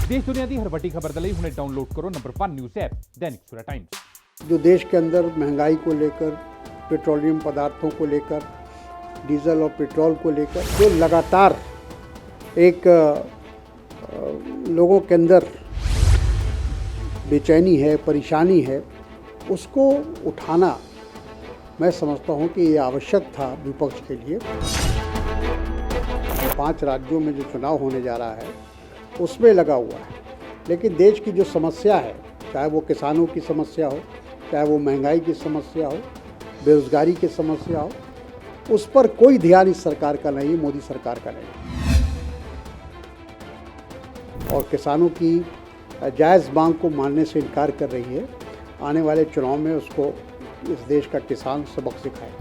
देश दुनिया की हर वड्डी खबर दे लई हुणे डाउनलोड करो number 1 news app Dainik Savera times. जो देश के अंदर महंगाई को लेकर, पेट्रोलियम पदार्थों को लेकर, डीजल और पेट्रोल को लेकर जो लगातार एक लोगों के अंदर बेचैनी है, परेशानी है, उसको उठाना मैं समझता हूं कि ये आवश्यक था विपक्ष के लिए। 5 राज्यों में जो चुनाव होने जा रहा है उसमें लगा हुआ है, लेकिन देश की जो समस्या है, चाहे वो किसानों की समस्या हो, चाहे वो महंगाई की समस्या हो, बेरोजगारी की समस्या हो, उस पर कोई ध्यान इस सरकार का नहीं, मोदी सरकार का नहीं। और किसानों की जायज़ मांग को मानने से इनकार कर रही है। आने वाले चुनाव में उसको इस देश का किसान सबक सिखाए।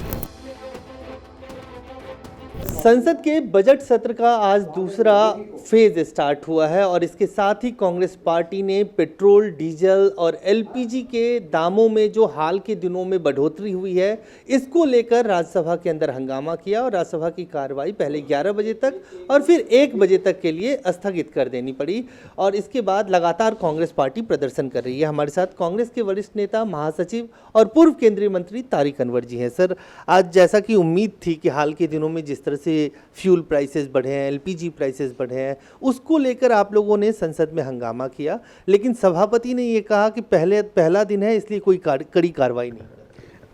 संसद के बजट सत्र का आज दूसरा फेज स्टार्ट हुआ है और इसके साथ ही कांग्रेस पार्टी ने पेट्रोल, डीजल और एलपीजी के दामों में जो हाल के दिनों में बढ़ोतरी हुई है, इसको लेकर राज्यसभा के अंदर हंगामा किया और राज्यसभा की कार्रवाई पहले 11 बजे तक और फिर 1 बजे तक के लिए स्थगित कर देनी पड़ी। और इसके बाद लगातार कांग्रेस पार्टी प्रदर्शन कर रही है। हमारे साथ कांग्रेस के वरिष्ठ नेता, महासचिव और पूर्व केंद्रीय मंत्री तारिक अनवर जी हैं। सर, आज जैसा कि उम्मीद थी कि हाल के दिनों में जिस तरह से फ्यूल प्राइसेस बढ़े हैं, एलपीजी प्राइसेस बढ़े हैं, उसको लेकर आप लोगों ने संसद में हंगामा किया, लेकिन सभापति ने ये कहा कि पहला दिन है, इसलिए कोई कड़ी कार्रवाई नहीं।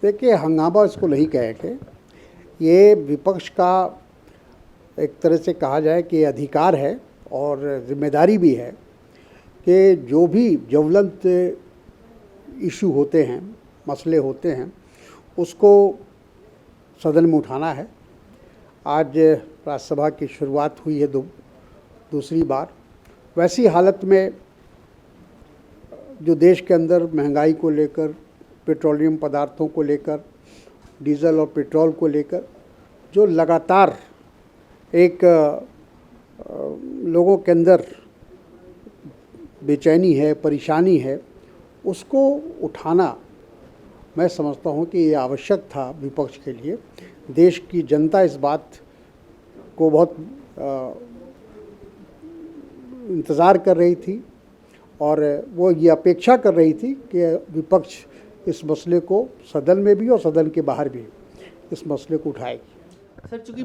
देखिए, हंगामा इसको नहीं कहेंगे, ये विपक्ष का एक तरह से कहा जाए कि अधिकार है और जिम्मेदारी भी है कि जो भी ज्वलंत इशू होते हैं, मसले होते हैं, उसको सदन में उठाना है। आज राज्यसभा की शुरुआत हुई है दूसरी बार। वैसी हालत में जो देश के अंदर महंगाई को लेकर, पेट्रोलियम पदार्थों को लेकर, डीजल और पेट्रोल को लेकर जो लगातार एक लोगों के अंदर बेचैनी है, परेशानी है, उसको उठाना मैं समझता हूं कि ये आवश्यक था विपक्ष के लिए। देश की जनता इस बात को बहुत इंतज़ार कर रही थी और वो ये अपेक्षा कर रही थी कि विपक्ष इस मसले को सदन में भी और सदन के बाहर भी इस मसले को उठाएगी। सर, चूँकि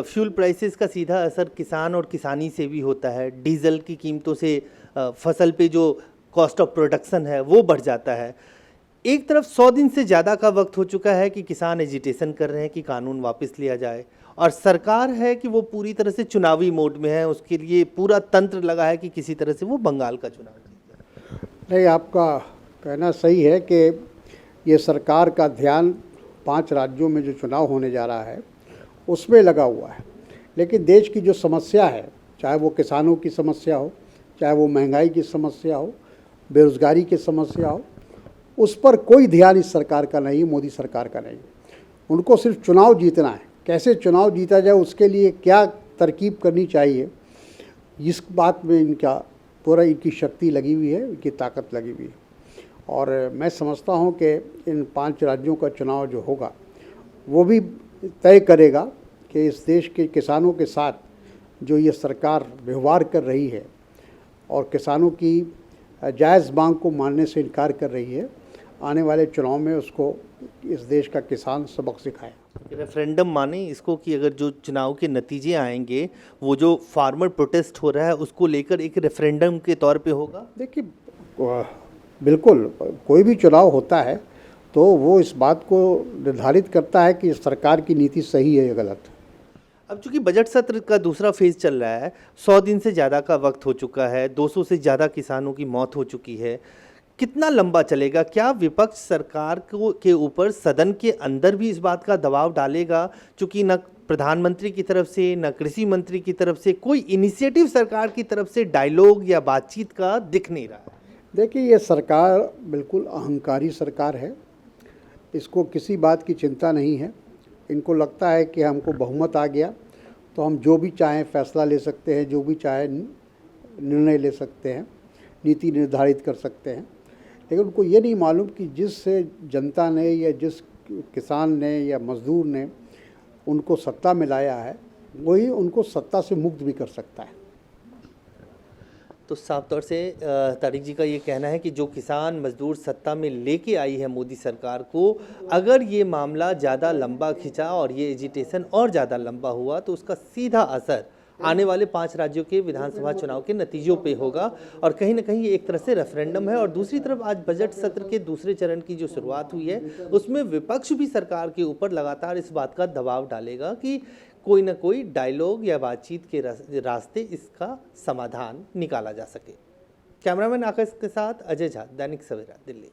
फ्यूल प्राइसेस का सीधा असर किसान और किसानी से भी होता है, डीजल की कीमतों से फसल पे जो कॉस्ट ऑफ प्रोडक्शन है वो बढ़ जाता है। एक तरफ 100 दिन से ज़्यादा का वक्त हो चुका है कि किसान एजिटेशन कर रहे हैं कि कानून वापस लिया जाए, और सरकार है कि वो पूरी तरह से चुनावी मोड में है, उसके लिए पूरा तंत्र लगा है कि किसी तरह से वो बंगाल का चुनाव जीते। नहीं, आपका कहना सही है कि ये सरकार का ध्यान 5 राज्यों में जो चुनाव होने जा रहा है उसमें लगा हुआ है, लेकिन देश की जो समस्या है, चाहे वो किसानों की समस्या हो, चाहे वो महंगाई की समस्या हो, बेरोजगारी की समस्या हो, उस पर कोई ध्यान इस सरकार का नहीं, मोदी सरकार का नहीं। उनको सिर्फ चुनाव जीतना है। कैसे चुनाव जीता जाए, उसके लिए क्या तरकीब करनी चाहिए, इस बात में इनकी शक्ति लगी हुई है, इनकी ताकत लगी हुई है। और मैं समझता हूं कि इन 5 राज्यों का चुनाव जो होगा वो भी तय करेगा कि इस देश के किसानों के साथ जो ये सरकार व्यवहार कर रही है और किसानों की जायज़ मांग को मानने से इनकार कर रही है, आने वाले चुनाव में उसको इस देश का किसान सबक सिखाए। रेफरेंडम माने इसको कि अगर जो चुनाव के नतीजे आएंगे, वो जो फार्मर प्रोटेस्ट हो रहा है उसको लेकर एक रेफरेंडम के तौर पे होगा। देखिए, बिल्कुल कोई भी चुनाव होता है तो वो इस बात को निर्धारित करता है कि सरकार की नीति सही है या गलत। अब चूंकि बजट सत्र का दूसरा फेज चल रहा है, 100 दिन से ज़्यादा का वक्त हो चुका है, 200 से ज़्यादा किसानों की मौत हो चुकी है, कितना लंबा चलेगा? क्या विपक्ष सरकार के ऊपर सदन के अंदर भी इस बात का दबाव डालेगा, चूंकि न प्रधानमंत्री की तरफ से न कृषि मंत्री की तरफ से कोई इनिशिएटिव सरकार की तरफ से डायलॉग या बातचीत का दिख नहीं रहा है? देखिए, ये सरकार बिल्कुल अहंकारी सरकार है, इसको किसी बात की चिंता नहीं है। इनको लगता है कि हमको बहुमत आ गया तो हम जो भी चाहें फैसला ले सकते हैं, जो भी चाहे निर्णय ले सकते हैं, नीति निर्धारित कर सकते हैं। लेकिन उनको ये नहीं मालूम कि जिस जनता ने या जिस किसान ने या मज़दूर ने उनको सत्ता में लाया है, वही उनको सत्ता से मुक्त भी कर सकता है। तो साफ तौर से तारिक जी का ये कहना है कि जो किसान मजदूर सत्ता में लेके आई है मोदी सरकार को, अगर ये मामला ज़्यादा लंबा खिंचा और ये एजिटेशन और ज़्यादा लंबा हुआ तो उसका सीधा असर आने वाले 5 राज्यों के विधानसभा चुनाव के नतीजों पे होगा। और कहीं ना कहीं ये एक तरह से रेफरेंडम है। और दूसरी तरफ आज बजट सत्र के दूसरे चरण की जो शुरुआत हुई है उसमें विपक्ष भी सरकार के ऊपर लगातार इस बात का दबाव डालेगा कि कोई ना कोई डायलॉग या बातचीत के रास्ते इसका समाधान निकाला जा सके। कैमरामैन आकाश के साथ Ajay Jha, Dainik Savera, Delhi.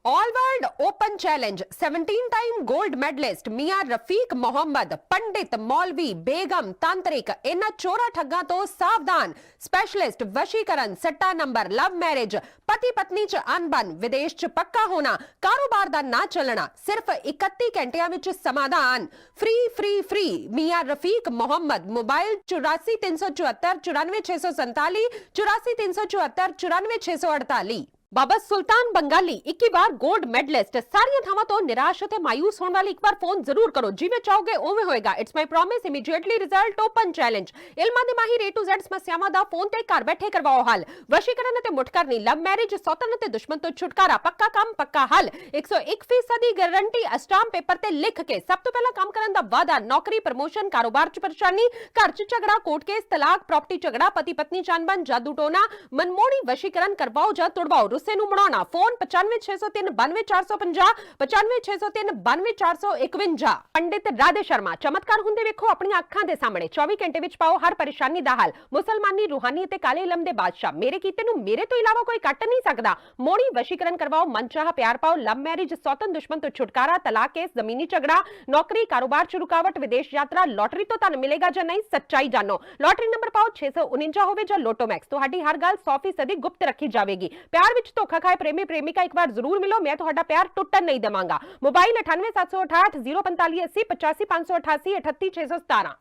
All world open challenge 17 time gold medalist मियां रफीक मोहम्मद, पंडित, मौलवी, बेगम, तांत्रिक, इन चोरा ठग्गा तो सावधान। स्पेशलिस्ट वशीकरण, सट्टा नंबर, लव मैरिज, पति पत्नी च अनबन, विदेश च पक्का होना, कारोबार दा ना चलना, सिर्फ 31 घंटिया विच समाधान। फ्री फ्री फ्री मियां रफीक मोहम्मद। मोबाइल 84 374 94 647, 84 374 94 648। बाबा सुल्तान बंगाली 21 बार गोल्ड मेडलिस्ट। सारियां थावां तो निराश ते मायूस होने वाले एक बार फोन जरूर करो, जिवें चाहोगे उवें होएगा। It's my promise, immediately result, open challenge. इल्मां दे माहिर A to Z समस्यावां दा फोन ते घर बैठे करवाओ हल। वशीकरण ते मुठकरनी, लव मैरिज, सौतन ते दुश्मन तो छुटकारा, पक्का काम पक्का हल। 101% गारंटी स्टाम्प पेपर ते लिख के। सब तो पहला काम करन दा वादा, नौकरी, प्रमोशन, कारोबार च परेशानी, घर च झगड़ा, कोर्ट केस, तलाक, प्रॉपर्टी झगड़ा, पति पत्नी चानबन, जादू टोना, मनमोड़ी वशीकरण करवाओ जा तुड़वाओ। रुस्से नूं मनाउणा। फोन 95 603 92 450, 95 603 92 451। पंडित राधे शर्मा, चमत्कार हुंदे वेखो अपनी अखां दे सामने। 24 घंटे विच पाओ हर परेशानी दा हल। मुसलमानी, रूहानी ते काले इलम दे बादशाह, मेरे कीते नूं मेरे तो इलावा कोई कट नहीं सकदा। मोड़ी वशीकरण करवाओ, मनचाहा प्यार पाओ, लव मैरिज, सौतन दुश्मन तो छुटकारा, तलाक केस, जमीनी झगड़ा, नौकरी, कारोबार च रुकावट, विदेश यात्रा, लॉटरी तो तुहानूं मिलेगा जां नहीं, सच्चाई जानो। लॉटरी नंबर पाओ 649 होवे जां लोटो मैक्स, तुहाडी हर गल 100% गुप्त रखी जावेगी। प्यार विच धोखा खाए प्रेमी प्रेमिका एक बार जरूर मिलो, मैं तुहाडा प्यार टुटन नहीं देवांगा। मोबाइल 98 768 045 80 85 588 38 617।